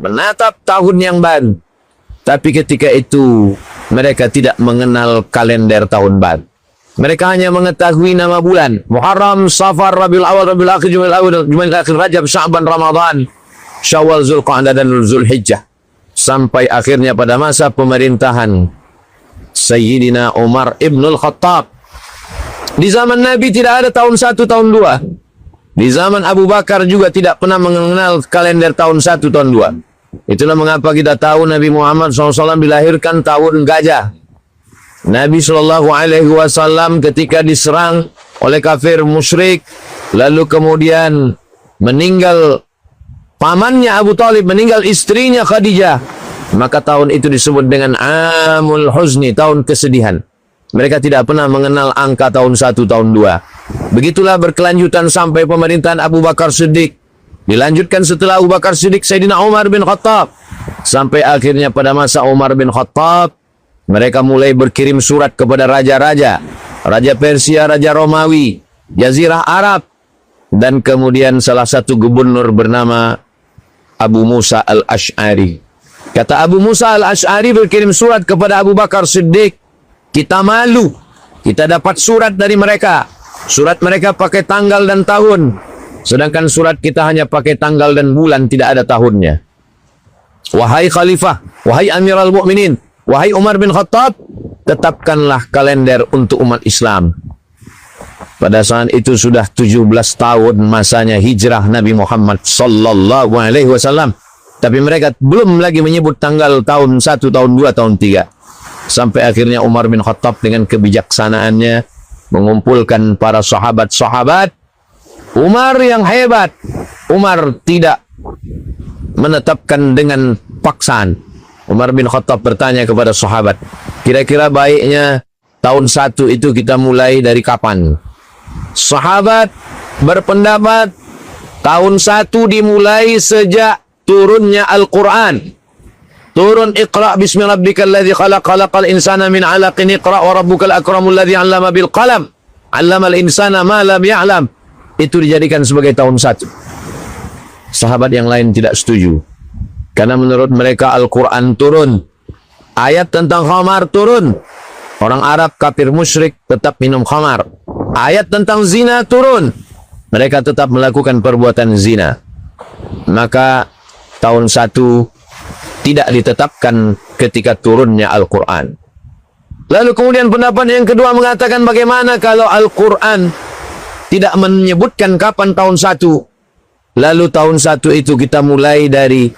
menatap tahun yang baru. Tapi ketika itu mereka tidak mengenal kalender tahun baru. Mereka hanya mengetahui nama bulan. Muharram, Safar, Rabiul Awal, Rabiul Akhir, Jumadil Awal, Jumadil Akhir, Rajab, Sya'ban, Ramadan, Syawal, Zulqa'dah dan Zulhijjah. Sampai akhirnya pada masa pemerintahan Sayyidina Umar ibn al-Khattab. Di zaman Nabi tidak ada tahun 1, tahun 2. Di zaman Abu Bakar juga tidak pernah mengenal kalender tahun 1, tahun 2. Itulah mengapa kita tahu Nabi Muhammad SAW dilahirkan tahun gajah. Nabi SAW ketika diserang oleh kafir musyrik, lalu kemudian meninggal pamannya Abu Talib, meninggal istrinya Khadijah, maka tahun itu disebut dengan Amul Huzni, tahun kesedihan. Mereka tidak pernah mengenal angka tahun 1, tahun 2. Begitulah berkelanjutan sampai pemerintahan Abu Bakar Siddiq. Dilanjutkan setelah Abu Bakar Siddiq, Sayyidina Umar bin Khattab. Sampai akhirnya pada masa Umar bin Khattab, mereka mulai berkirim surat kepada raja-raja. Raja Persia, Raja Romawi, Jazirah Arab. Dan kemudian salah satu gubernur bernama Abu Musa al-Ash'ari. Kata Abu Musa al-Ash'ari berkirim surat kepada Abu Bakar Siddiq. Kita malu. Kita dapat surat dari mereka. Surat mereka pakai tanggal dan tahun. Sedangkan surat kita hanya pakai tanggal dan bulan, tidak ada tahunnya. Wahai Khalifah, wahai Amirul Mukminin, wahai Umar bin Khattab, tetapkanlah kalender untuk umat Islam. Pada saat itu sudah 17 tahun masanya hijrah Nabi Muhammad sallallahu alaihi wasallam. Tapi mereka belum lagi menyebut tanggal tahun 1, tahun 2, tahun 3. Sampai akhirnya Umar bin Khattab dengan kebijaksanaannya mengumpulkan para sahabat-sahabat. Umar yang hebat. Umar tidak menetapkan dengan paksaan. Umar bin Khattab bertanya kepada sahabat, kira-kira baiknya tahun 1 itu kita mulai dari kapan? Sahabat berpendapat tahun 1 dimulai sejak turunnya Al-Quran. Turun Iqra' bismi rabbikal ladzi khalaq, khalaqal insana min 'alaqin, Iqra' wa rabbukal akramul ladzi 'allama bil qalam, 'allamal insana ma lam ya'lam. Itu dijadikan sebagai tahun 1. Sahabat yang lain tidak setuju. Karena menurut mereka Al-Quran turun. Ayat tentang khamar turun. Orang Arab kafir musyrik tetap minum khamar. Ayat tentang zina turun. Mereka tetap melakukan perbuatan zina. Maka tahun 1 tidak ditetapkan ketika turunnya Al-Quran. Lalu kemudian pendapat yang kedua mengatakan bagaimana kalau Al-Quran tidak menyebutkan kapan tahun 1. Lalu tahun 1 itu kita mulai dari